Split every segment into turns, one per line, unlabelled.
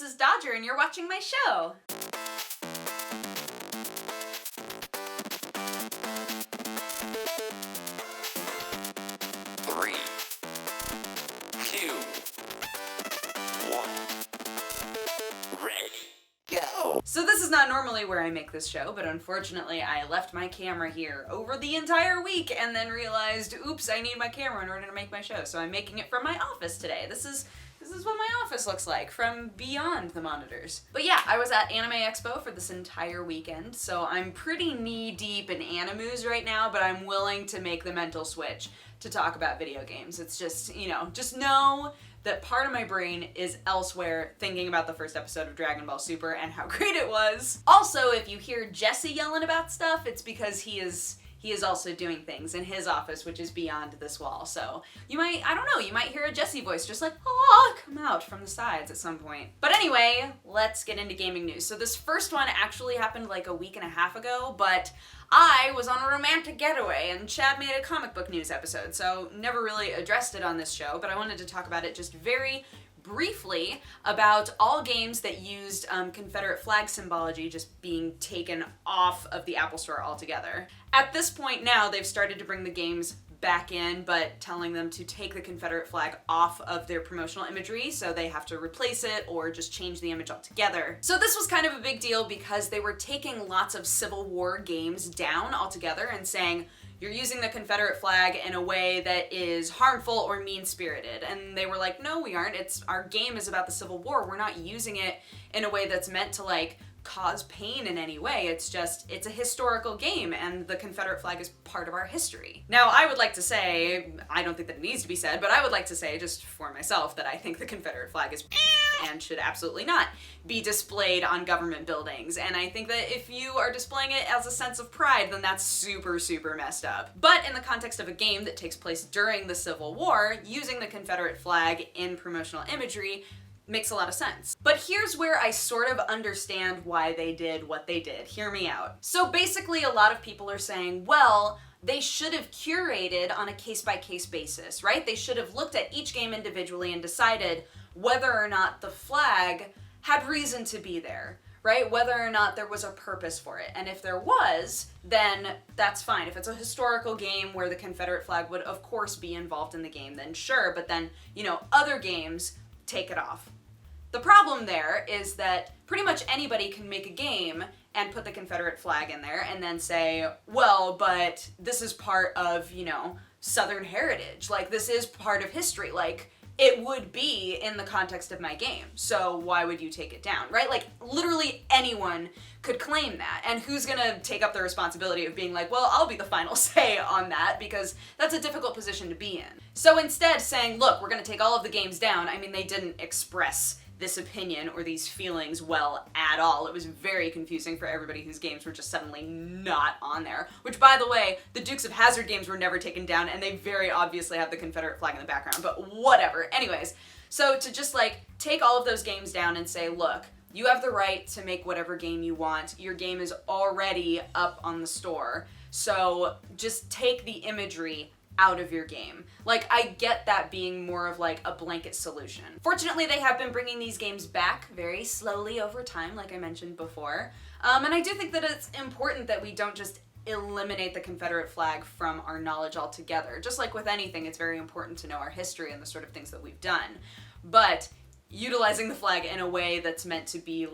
this is Dodger and you're watching my show.
Three, two, one, ready, go!
So this is not normally where I make this show, but unfortunately I left my camera here over the entire week and then realized, oops, I need my camera in order to make my show, so I'm making it from my office today. This is what my office looks like from beyond the monitors. But yeah, I was at Anime Expo for this entire weekend, so I'm pretty knee-deep in NEWZ right now, but I'm willing to make the mental switch to talk about video games. It's just, just know that part of my brain is elsewhere thinking about the first episode of Dragon Ball Super and how great it was. Also, if you hear Jesse yelling about stuff, it's because he is also doing things in his office, which is beyond this wall. So you might hear a Jesse voice just like, come out from the sides at some point. But anyway, let's get into gaming news. So this first one actually happened like a week and a half ago, but I was on a romantic getaway and Chad made a comic book news episode, so never really addressed it on this show, but I wanted to talk about it just very briefly about all games that used Confederate flag symbology just being taken off of the Apple Store altogether. At this point now, they've started to bring the games back in, but telling them to take the Confederate flag off of their promotional imagery, so they have to replace it or just change the image altogether. So this was kind of a big deal because they were taking lots of Civil War games down altogether and saying, you're using the Confederate flag in a way that is harmful or mean-spirited. And they were like, no, we aren't. Our game is about the Civil War. We're not using it in a way that's meant to, cause pain in any way. It's a historical game, and the Confederate flag is part of our history. Now, I would like to say, I don't think that it needs to be said, but I would like to say, just for myself, that I think the Confederate flag is and should absolutely not be displayed on government buildings. And I think that if you are displaying it as a sense of pride, then that's super, super messed up. But in the context of a game that takes place during the Civil War, using the Confederate flag in promotional imagery makes a lot of sense. But here's where I sort of understand why they did what they did. Hear me out. So basically, a lot of people are saying, well, they should have curated on a case-by-case basis, right? They should have looked at each game individually and decided whether or not the flag had reason to be there, right? Whether or not there was a purpose for it. And if there was, then that's fine. If it's a historical game where the Confederate flag would of course be involved in the game, then sure, but then, other games take it off. The problem there is that pretty much anybody can make a game and put the Confederate flag in there and then say, well, but this is part of, Southern heritage. This is part of history. It would be in the context of my game, so why would you take it down, right? Literally anyone could claim that, and who's gonna take up the responsibility of being like, well, I'll be the final say on that, because that's a difficult position to be in. So instead saying, look, we're gonna take all of the games down, they didn't express this opinion or these feelings well at all. It was very confusing for everybody whose games were just suddenly not on there. Which, by the way, the Dukes of Hazzard games were never taken down, and they very obviously have the Confederate flag in the background, but whatever. Anyways, so to just take all of those games down and say, look, you have the right to make whatever game you want. Your game is already up on the store, so just take the imagery out of your game. I get that being more of a blanket solution. Fortunately, they have been bringing these games back very slowly over time, like I mentioned before. And I do think that it's important that we don't just eliminate the Confederate flag from our knowledge altogether. Just like with anything, it's very important to know our history and the sort of things that we've done. But utilizing the flag in a way that's meant to be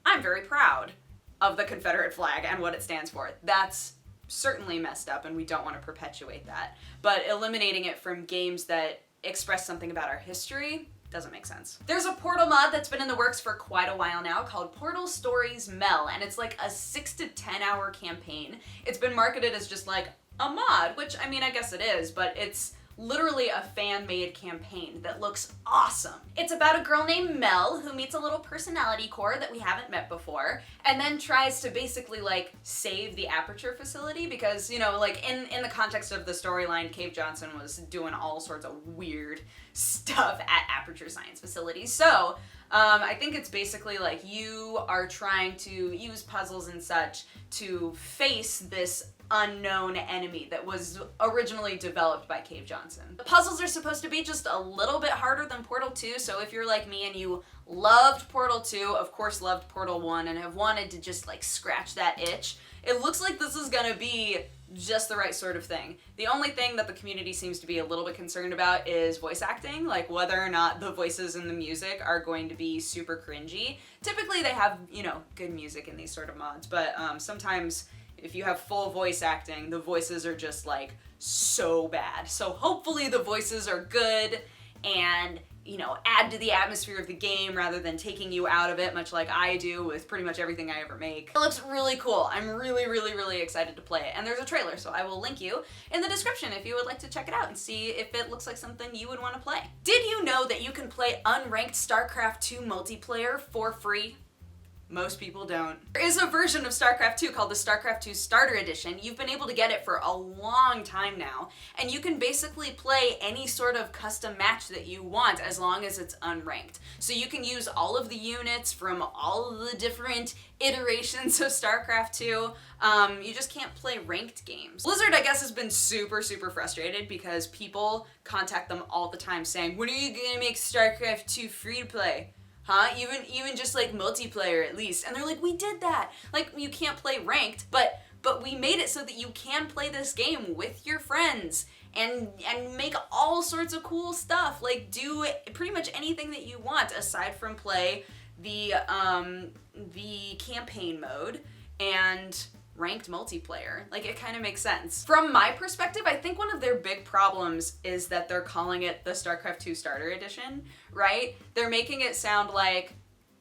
I'm very proud of the Confederate flag and what it stands for, that's certainly messed up, and we don't want to perpetuate that. But eliminating it from games that express something about our history doesn't make sense. There's a Portal mod that's been in the works for quite a while now called Portal Stories Mel, and it's a 6 to 10 hour campaign. It's been marketed as just a mod, which I guess it is, but it's literally a fan-made campaign that looks awesome. It's about a girl named Mel who meets a little personality core that we haven't met before, and then tries to basically save the Aperture facility because, in the context of the storyline, Cave Johnson was doing all sorts of weird stuff at Aperture Science Facility. So I think it's basically like you are trying to use puzzles and such to face this unknown enemy that was originally developed by Cave Johnson. The puzzles are supposed to be just a little bit harder than Portal 2, so if you're like me and you loved Portal 2, of course loved Portal 1, and have wanted to just like scratch that itch, it looks like this is gonna be just the right sort of thing. The only thing that the community seems to be a little bit concerned about is voice acting, like whether or not the voices and the music are going to be super cringy. Typically they have, good music in these sort of mods, but sometimes if you have full voice acting, the voices are just like so bad. So hopefully the voices are good and add to the atmosphere of the game rather than taking you out of it, much like I do with pretty much everything I ever make. It looks really cool. I'm really, really, really excited to play it. And there's a trailer, so I will link you in the description if you would like to check it out and see if it looks like something you would want to play. Did you know that you can play unranked Starcraft 2 multiplayer for free? Most people don't. There is a version of Starcraft 2 called the Starcraft 2 Starter Edition. You've been able to get it for a long time now, and you can basically play any sort of custom match that you want as long as it's unranked. So you can use all of the units from all of the different iterations of Starcraft 2. You just can't play ranked games. Blizzard, I guess, has been super, super frustrated because people contact them all the time saying, when are you gonna make Starcraft 2 free to play? Huh? Even just like multiplayer at least. And they're like, we did that. Like, you can't play ranked, but we made it so that you can play this game with your friends and make all sorts of cool stuff. Like, do pretty much anything that you want aside from play the campaign mode and ranked multiplayer. Like, it kind of makes sense. From my perspective, I think one of their big problems is that they're calling it the StarCraft 2 Starter Edition, right? They're making it sound like,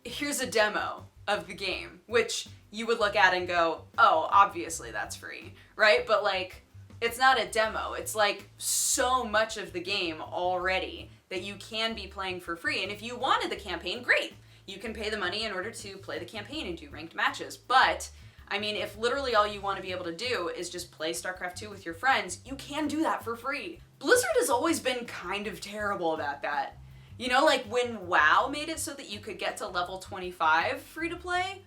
here's a demo of the game, which you would look at and go, oh, obviously that's free, right? But like, it's not a demo. It's like so much of the game already that you can be playing for free. And if you wanted the campaign, great. You can pay the money in order to play the campaign and do ranked matches. But I mean, if literally all you want to be able to do is just play StarCraft 2 with your friends, you can do that for free. Blizzard has always been kind of terrible about that. Like when WoW made it so that you could get to level 25 free to play,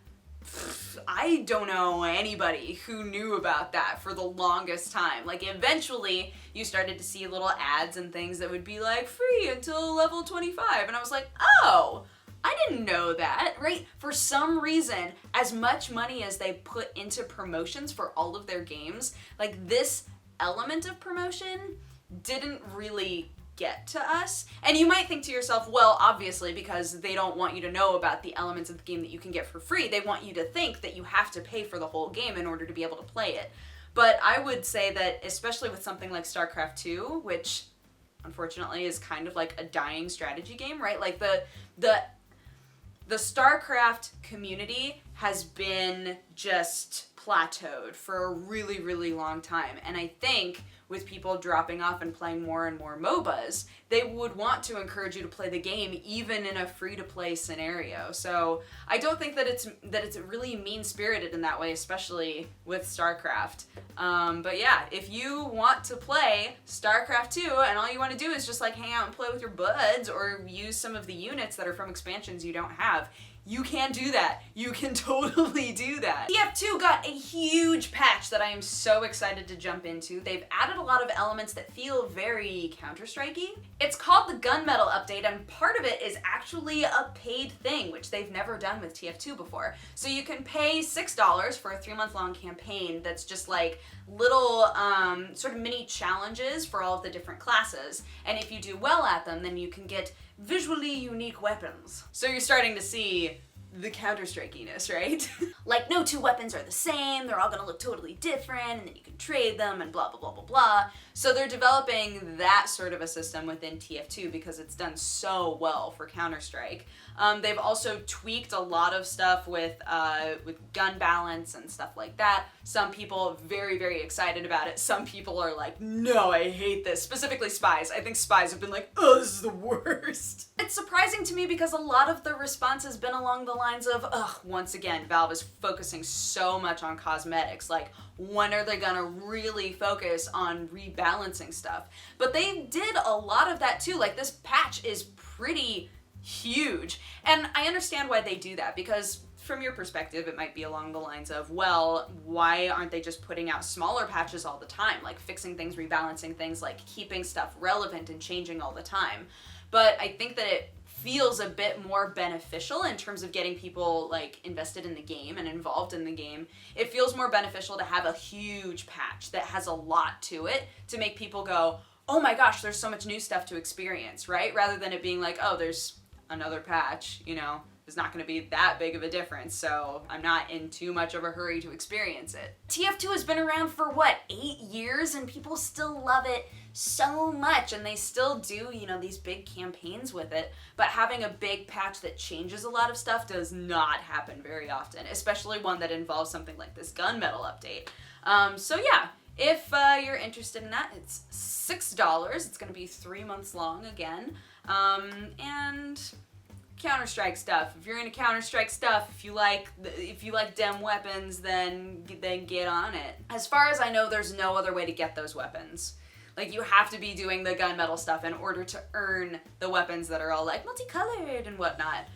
I don't know anybody who knew about that for the longest time. Like, eventually you started to see little ads and things that would be like, free until level 25, and I was like, oh, I didn't know that, right? For some reason, as much money as they put into promotions for all of their games, like, this element of promotion didn't really get to us. And you might think to yourself, well, obviously, because they don't want you to know about the elements of the game that you can get for free, they want you to think that you have to pay for the whole game in order to be able to play it. But I would say that, especially with something like StarCraft 2, which unfortunately is kind of like a dying strategy game, right? Like, the StarCraft community has been just plateaued for a really, really long time. And I think with people dropping off and playing more and more MOBAs, they would want to encourage you to play the game even in a free-to-play scenario. So I don't think that it's really mean-spirited in that way, especially with StarCraft. But yeah, if you want to play StarCraft 2 and all you want to do is just like hang out and play with your buds or use some of the units that are from expansions you don't have, you can do that. You can totally do that. TF2 got a huge patch that I am so excited to jump into. They've added a lot of elements that feel very Counter-Strike-y. It's called the Gunmetal update, and part of it is actually a paid thing, which they've never done with TF2 before. So you can pay $6 for a 3-month-long campaign that's just like little sort of mini challenges for all of the different classes. And if you do well at them, then you can get visually unique weapons. So you're starting to see the Counter-Strike-iness, right? Like, no two weapons are the same, they're all gonna look totally different, and then you can trade them, and blah, blah, blah, blah, blah. So they're developing that sort of a system within TF2 because it's done so well for Counter-Strike. They've also tweaked a lot of stuff with gun balance and stuff like that. Some people are very, very excited about it. Some people are like, no, I hate this. Specifically spies. I think spies have been like, oh, this is the worst. It's surprising to me because a lot of the response has been along the lines of, ugh, once again, Valve is focusing so much on cosmetics. Like, when are they gonna really focus on rebalancing stuff? But they did a lot of that too. Like, this patch is pretty huge. And I understand why they do that, because from your perspective, it might be along the lines of, well, why aren't they just putting out smaller patches all the time? Like fixing things, rebalancing things, like keeping stuff relevant and changing all the time. But I think that it feels a bit more beneficial in terms of getting people like invested in the game and involved in the game. It feels more beneficial to have a huge patch that has a lot to it to make people go, oh my gosh, there's so much new stuff to experience, right? Rather than it being like, oh, there's another patch, you know, there's not going to be that big of a difference, so I'm not in too much of a hurry to experience it. TF2 has been around for, what, 8 years, and people still love it so much, and they still do, you know, these big campaigns with it, but having a big patch that changes a lot of stuff does not happen very often, especially one that involves something like this gunmetal update. So yeah, if you're interested in that, it's $6. It's going to be 3 months long again, and Counter-Strike stuff. If you're into Counter-Strike stuff, if you like dem weapons, then get on it. As far as I know, there's no other way to get those weapons. Like, you have to be doing the gunmetal stuff in order to earn the weapons that are all like multicolored and whatnot.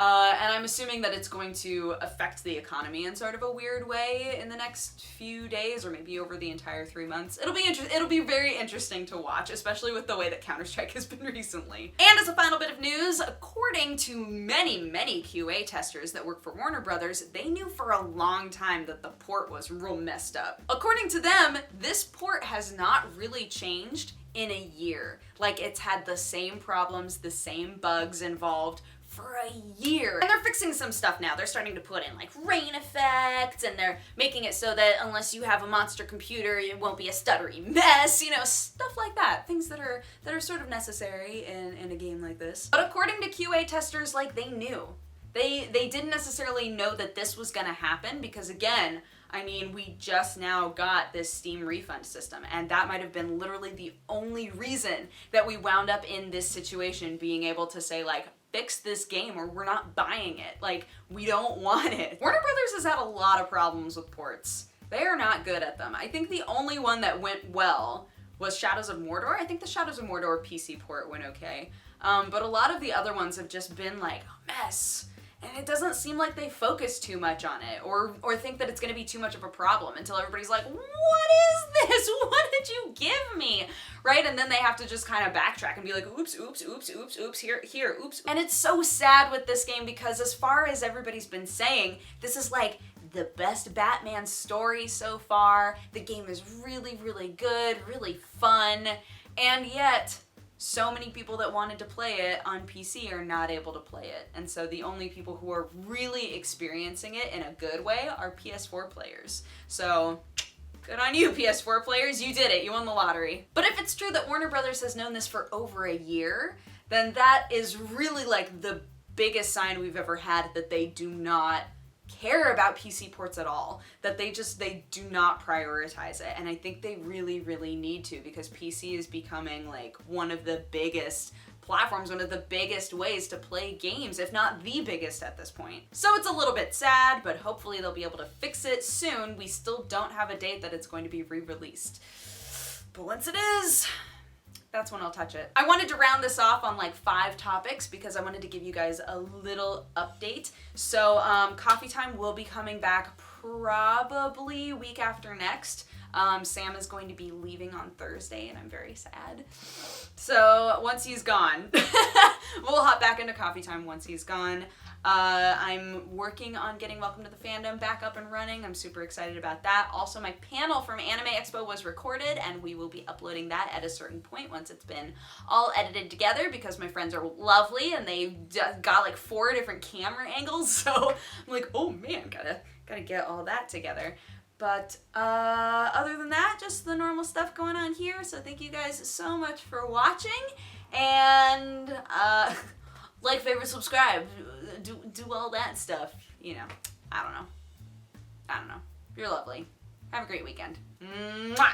And I'm assuming that it's going to affect the economy in sort of a weird way in the next few days, or maybe over the entire 3 months. It'll be very interesting to watch, especially with the way that Counter-Strike has been recently. And as a final bit of news, according to many QA testers that work for Warner Brothers, they knew for a long time that the port was real messed up. According to them, this port has not really changed in a year. Like, it's had the same problems, the same bugs involved for a year. And they're fixing some stuff now. They're starting to put in like rain effects, and they're making it so that unless you have a monster computer, it won't be a stuttery mess, you know, stuff like that. Things that are sort of necessary in a game like this. But according to QA testers, like, they knew. They didn't necessarily know that this was gonna happen, because again, I mean, we just now got this Steam refund system, and that might have been literally the only reason that we wound up in this situation, being able to say like, fix this game or we're not buying it. Like, we don't want it. Warner Brothers has had a lot of problems with ports. They are not good at them. I think the only one that went well was Shadows of Mordor. I think the Shadows of Mordor PC port went okay. But a lot of the other ones have just been like a mess. And it doesn't seem like they focus too much on it, or think that it's going to be too much of a problem until everybody's like, what is this? What did you give me? Right? And then they have to just kind of backtrack and be like, oops, here, oops. And it's so sad with this game, because as far as everybody's been saying, this is like the best Batman story so far. The game is really, really good, really fun, and yet so many people that wanted to play it on PC are not able to play it. And so the only people who are really experiencing it in a good way are PS4 players. So good on you, PS4 players. You did it. You won the lottery. But if it's true that Warner Brothers has known this for over a year, then that is really like the biggest sign we've ever had that they do not care about PC ports at all, that they do not prioritize it. And I think they really, really need to, because PC is becoming like one of the biggest platforms, one of the biggest ways to play games, if not the biggest at this point. So it's a little bit sad, but hopefully they'll be able to fix it soon. We still don't have a date that it's going to be re-released. But once it is, that's when I'll touch it. I wanted to round this off on like 5 topics because I wanted to give you guys a little update. So Coffee Time will be coming back probably week after next. Sam is going to be leaving on Thursday, and I'm very sad. So once he's gone, we'll hop back into Coffee Time once he's gone. I'm working on getting Welcome to the Fandom back up and running. I'm super excited about that. Also, my panel from Anime Expo was recorded, and we will be uploading that at a certain point once it's been all edited together, because my friends are lovely and they've got like 4 different camera angles. So I'm like, oh man, gotta get all that together. But other than that, just the normal stuff going on here. So thank you guys so much for watching, and like, favorite, subscribe, do all that stuff. You know, I don't know. You're lovely. Have a great weekend. Mwah!